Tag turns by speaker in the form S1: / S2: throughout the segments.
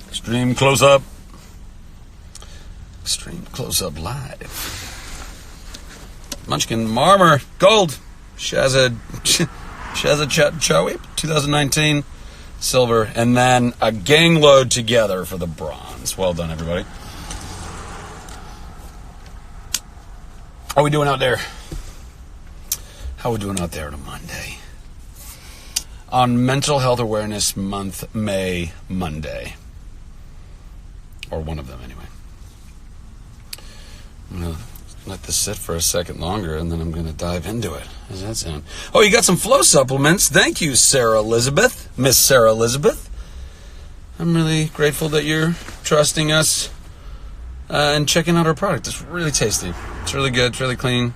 S1: Extreme close-up. Extreme close-up live. Munchkin Marmor Gold. Shazza Chowie 2019 silver, and then a gang load together for the bronze. Well done, everybody. How are we doing out there? How are we doing out there on a Monday? On Mental Health Awareness Month, May Monday. Or one of them, anyway. I'm going to let this sit for a second longer, and then I'm going to dive into it. How does that sound? Oh, you got some flow supplements. Thank you, Sarah Elizabeth. Miss Sarah Elizabeth. I'm really grateful that you're trusting us and checking out our product. It's really tasty. It's really good. It's really clean.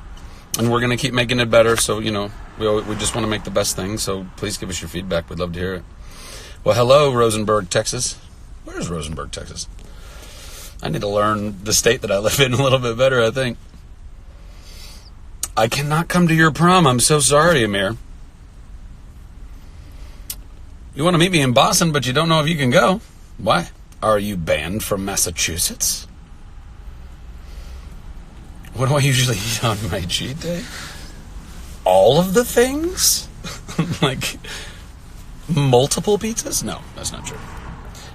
S1: And we're going to keep making it better. So, we just want to make the best thing. So please give us your feedback. We'd love to hear it. Well, hello, Rosenberg, Texas. Where's Rosenberg, Texas? I need to learn the state that I live in a little bit better, I think. I cannot come to your prom. I'm so sorry, Amir. You want to meet me in Boston, but you don't know if you can go. Why? Are you banned from Massachusetts? What do I usually eat on my cheat day? All of the things? Like multiple pizzas? No, that's not true.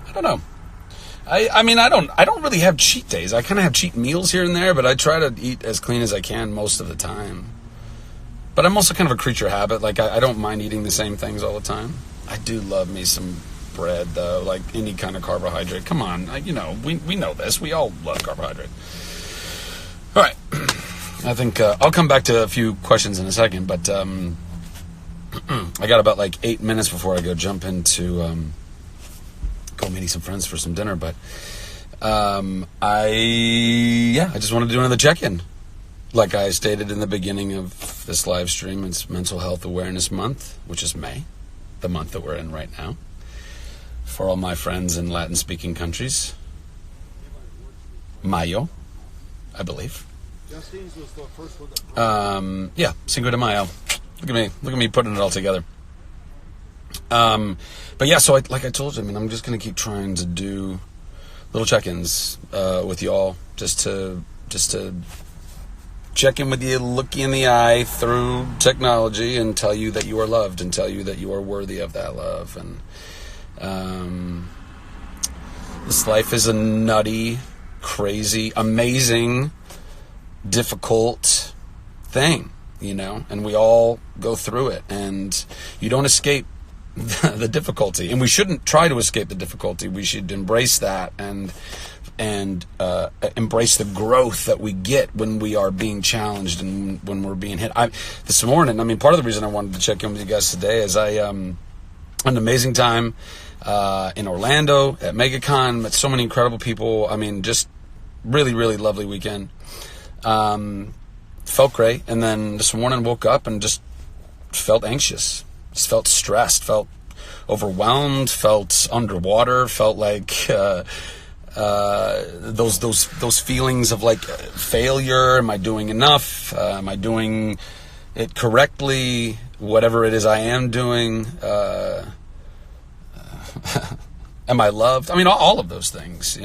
S1: I don't know. I mean, I don't really have cheat days. I kind of have cheat meals here and there, but I try to eat as clean as I can most of the time. But I'm also kind of a creature of habit. Like, I don't mind eating the same things all the time. I do love me some bread, though, like any kind of carbohydrate. Come on, we know this. We all love carbohydrate. All right. I think I'll come back to a few questions in a second, but I got about 8 minutes before I go jump into go meeting some friends for some dinner. But I just wanted to do another check-in. Like I stated in the beginning of this live stream, it's Mental Health Awareness Month, which is May, the month that we're in right now. For all my friends in Latin-speaking countries, Mayo, I believe.
S2: Justine's was the first one.
S1: Cinco de Mayo. Look at me putting it all together. But yeah, so like I told you, I'm just gonna keep trying to do little check-ins with y'all, just to check in with you, look you in the eye through technology, and tell you that you are loved, and tell you that you are worthy of that love. And this life is a nutty, crazy, amazing, difficult thing, and we all go through it, and you don't escape the difficulty, and we shouldn't try to escape the difficulty. We should embrace that and embrace the growth that we get when we are being challenged and when we're being hit. This morning, part of the reason I wanted to check in with you guys today is I had an amazing time in Orlando at MegaCon. Met so many incredible people. Just really, really lovely weekend. Felt great, and then this morning woke up and just felt anxious, just felt stressed, felt overwhelmed, felt underwater, felt like those feelings of failure. Am I doing enough? Am I doing it correctly? Whatever it is I am doing, am I loved? All of those things,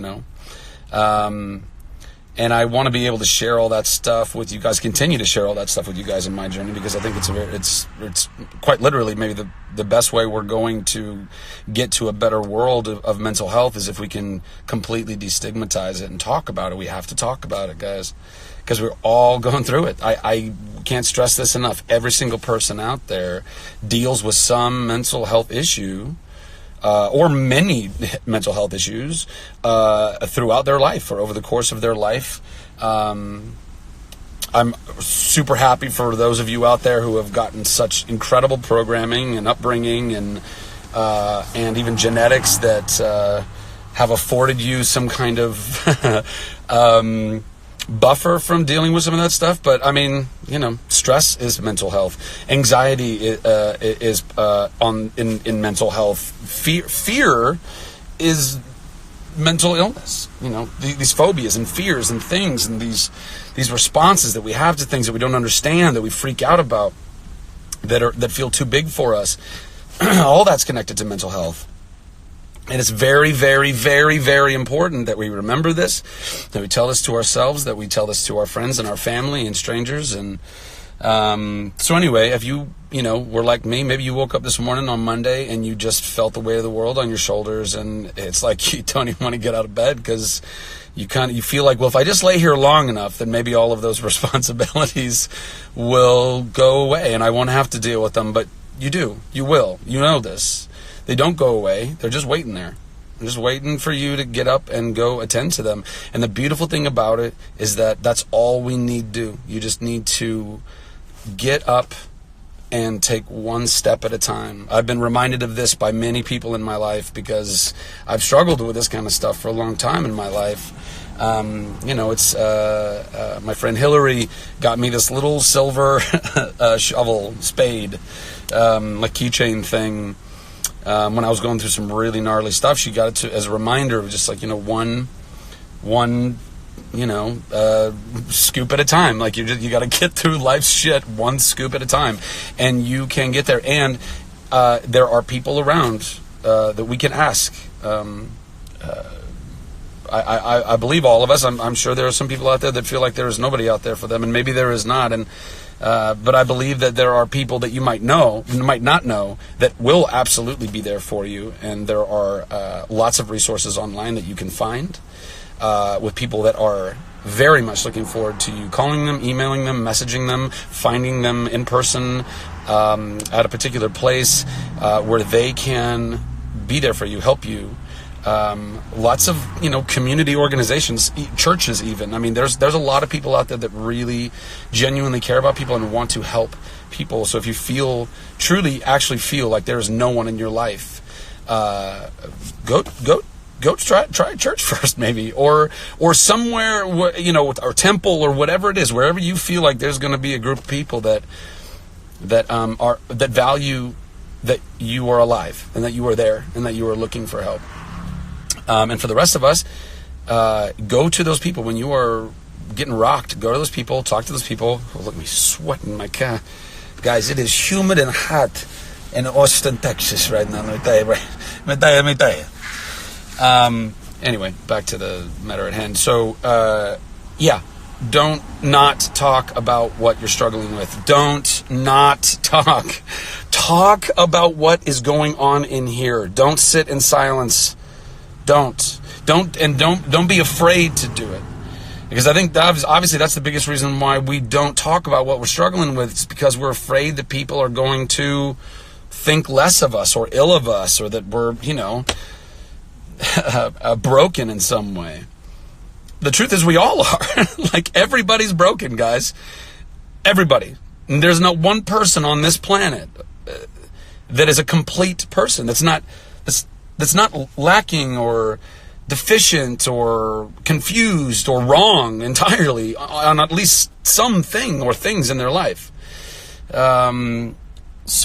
S1: and I want to be able to share all that stuff with you guys, continue to share all that stuff with you guys in my journey, because I think it's quite literally maybe the best way we're going to get to a better world of mental health is if we can completely destigmatize it and talk about it. We have to talk about it, guys, because we're all going through it. I can't stress this enough. Every single person out there deals with some mental health issue, or many mental health issues throughout their life or over the course of their life. I'm super happy for those of you out there who have gotten such incredible programming and upbringing and even genetics that have afforded you some kind of buffer from dealing with some of that stuff. But stress is mental health. Anxiety is in mental health. Fear is mental illness. These phobias and fears and things and these responses that we have to things that we don't understand, that we freak out about, that feel too big for us. All that's connected to mental health. And it's very, very, very, very important that we remember this, that we tell this to ourselves, that we tell this to our friends and our family and strangers. And so anyway, if you were like me, maybe you woke up this morning on Monday and you just felt the weight of the world on your shoulders, and it's like you don't even want to get out of bed because you feel like, well, if I just lay here long enough, then maybe all of those responsibilities will go away and I won't have to deal with them. But you will, this. They don't go away. They're just waiting there. They're just waiting for you to get up and go attend to them. And the beautiful thing about it is that that's all we need to do. You just need to get up and take one step at a time. I've been reminded of this by many people in my life because I've struggled with this kind of stuff for a long time in my life. It's my friend Hillary got me this little silver shovel, spade, like keychain thing. When I was going through some really gnarly stuff, she got it as a reminder of just like, one scoop at a time. Like you got to get through life's shit one scoop at a time, and you can get there. And there are people around that we can ask. I believe all of us. I'm sure there are some people out there that feel like there is nobody out there for them, and maybe there is not. And but I believe that there are people that you might not know, that will absolutely be there for you. And there are lots of resources online that you can find with people that are very much looking forward to you calling them, emailing them, messaging them, finding them in person at a particular place where they can be there for you, help you. Lots of community organizations, churches even. I mean, there's a lot of people out there that really genuinely care about people and want to help people. So if you actually feel like there is no one in your life, go try church first, maybe, or somewhere or temple or whatever it is, wherever you feel like there's going to be a group of people that value that you are alive and that you are there and that you are looking for help. And for the rest of us, go to those people when you are getting rocked. Go to those people, talk to those people. Oh, look at me sweating my car. Guys, it is humid and hot in Austin, Texas right now. Let me tell you. Anyway, back to the matter at hand. So, don't not talk about what you're struggling with. Don't not talk. Talk about what is going on in here. Don't sit in silence. Don't be afraid to do it, because I think that obviously that's the biggest reason why we don't talk about what we're struggling with. It's because we're afraid that people are going to think less of us or ill of us, or that we're broken in some way. The truth is we all are. Like, everybody's broken, guys. Everybody. And there's not one person on this planet that is a complete person. That's not lacking or deficient or confused or wrong entirely on at least something or things in their life. So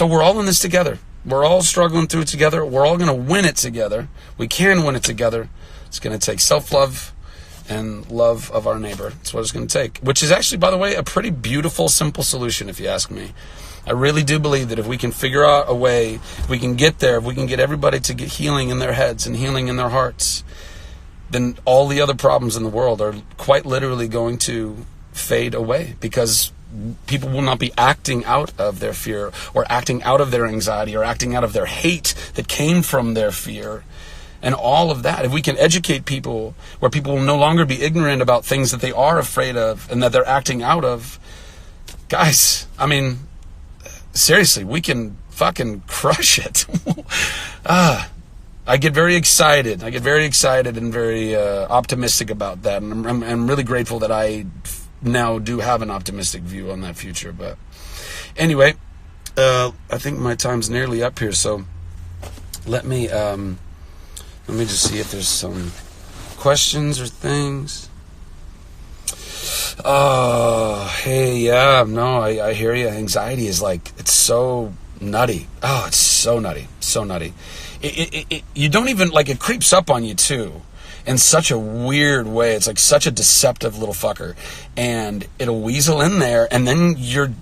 S1: we're all in this together. We're all struggling through it together. We're all going to win it together. We can win it together. It's going to take self-love and love of our neighbor. That's what it's going to take, which is actually, by the way, a pretty beautiful, simple solution, if you ask me. I really do believe that if we can figure out a way, if we can get there, if we can get everybody to get healing in their heads and healing in their hearts, then all the other problems in the world are quite literally going to fade away, because people will not be acting out of their fear or acting out of their anxiety or acting out of their hate that came from their fear. And all of that, if we can educate people where people will no longer be ignorant about things that they are afraid of and that they're acting out of, guys, I mean, seriously, we can fucking crush it. I get very excited. I get very excited and very optimistic about that. And I'm really grateful that I now do have an optimistic view on that future. But anyway, I think my time's nearly up here. So let me just see if there's some questions or things. Oh, hey, yeah, no, I hear you. Anxiety is like, it's so nutty. Oh, it's so nutty, so nutty. You don't even, like, it creeps up on you too, in such a weird way. It's like such a deceptive little fucker, and it'll weasel in there, and then you're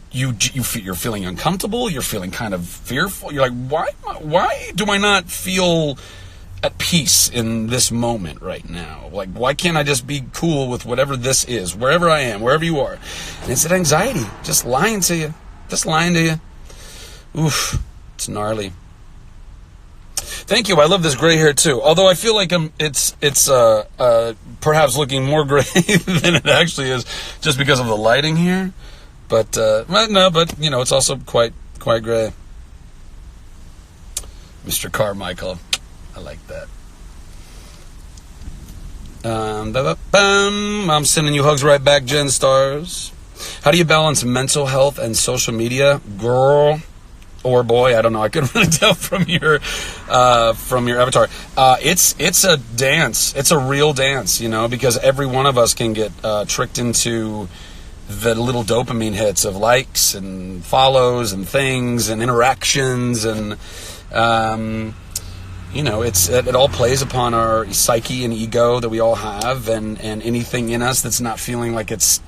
S1: feeling uncomfortable. You're feeling kind of fearful. You're like, why do I not feel at peace in this moment right now? Like, why can't I just be cool with whatever this is, wherever I am, wherever you are? And it's that anxiety, just lying to you. Oof, it's gnarly. Thank you. I love this gray hair too. Although I feel like it's perhaps looking more gray than it actually is, just because of the lighting here. But it's also quite gray. Mr. Carmichael, I like that. I'm sending you hugs right back, Jen Stars. How do you balance mental health and social media, girl? Or boy, I don't know. I couldn't really tell from your avatar. It's a dance. It's a real dance, because every one of us can get tricked into the little dopamine hits of likes and follows and things and interactions, and it all plays upon our psyche and ego that we all have, and anything in us that's not feeling like it's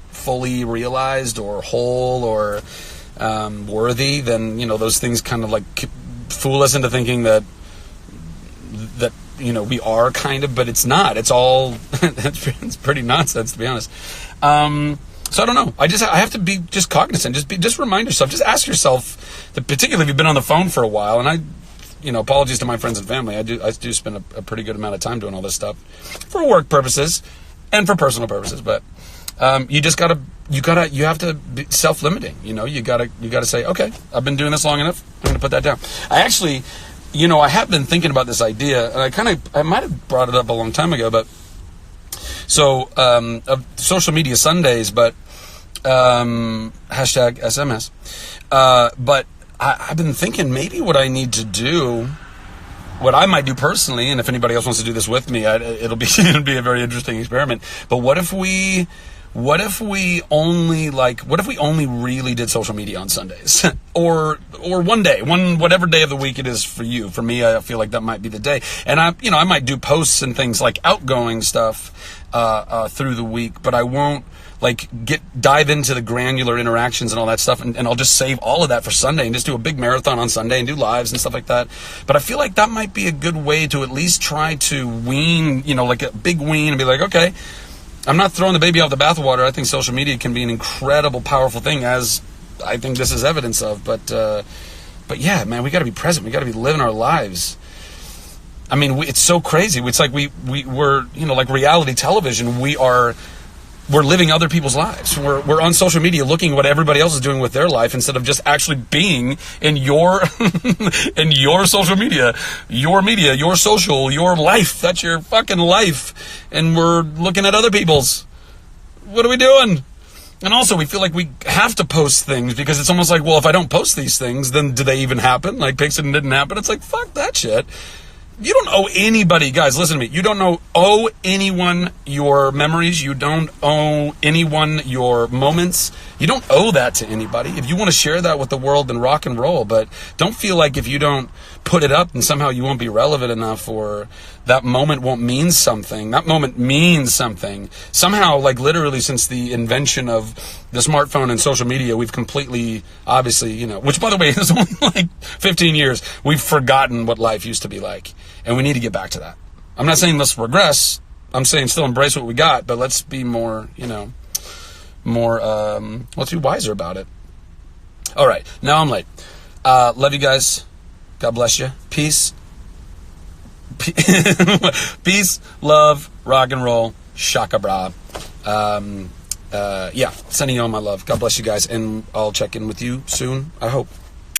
S1: fully realized or whole or worthy, then those things kind of like fool us into thinking that we are kind of, but it's not. It's all it's pretty nonsense, to be honest. So I don't know. I have to be just cognizant. Just remind yourself. Just ask yourself, that particularly if you've been on the phone for a while. And apologies to my friends and family. I do spend a pretty good amount of time doing all this stuff for work purposes and for personal purposes. But you have to be self-limiting. You gotta say, okay, I've been doing this long enough. I'm gonna put that down. I actually, I have been thinking about this idea, and I might have brought it up a long time ago, but so of social media Sundays, but hashtag SMS. But I've been thinking maybe what I need to do, what I might do personally, and if anybody else wants to do this with me, it'll be a very interesting experiment. But what if we only really did social media on Sundays or one day, whatever day of the week it is for you. For me, I feel like that might be the day. And I might do posts and things like outgoing stuff through the week, but I won't dive into the granular interactions and all that stuff, and I'll just save all of that for Sunday and just do a big marathon on Sunday and do lives and stuff like that. But I feel like that might be a good way to at least try to wean, like a big wean, and be like, okay, I'm not throwing the baby out the bathwater. I think social media can be an incredible, powerful thing, as I think this is evidence of. But yeah, man, we got to be present. We got to be living our lives. I mean, it's so crazy. It's like we're like reality television. We're living other people's lives. We're on social media looking at what everybody else is doing with their life, instead of just actually being in your in your social media, your social, your life. That's your fucking life. And we're looking at other people's. What are we doing? And also, we feel like we have to post things, because it's almost like, well, if I don't post these things, then do they even happen? Like, Pixton didn't happen. It's like, fuck that shit. You don't owe anybody, guys, listen to me. You don't owe anyone your memories. You don't owe anyone your moments. You don't owe that to anybody. If you want to share that with the world, then rock and roll. But don't feel like if you don't put it up, then somehow you won't be relevant enough, or that moment won't mean something. That moment means something. Somehow, like literally since the invention of the smartphone and social media, we've completely, obviously, which by the way is only like 15 years, we've forgotten what life used to be like. And we need to get back to that. I'm not saying let's regress. I'm saying still embrace what we got, but let's be more, let's be wiser about it. All right, now I'm late. Love you guys. God bless you. Peace. Peace, love, rock and roll, shaka bra. Sending you all my love. God bless you guys, and I'll check in with you soon, I hope.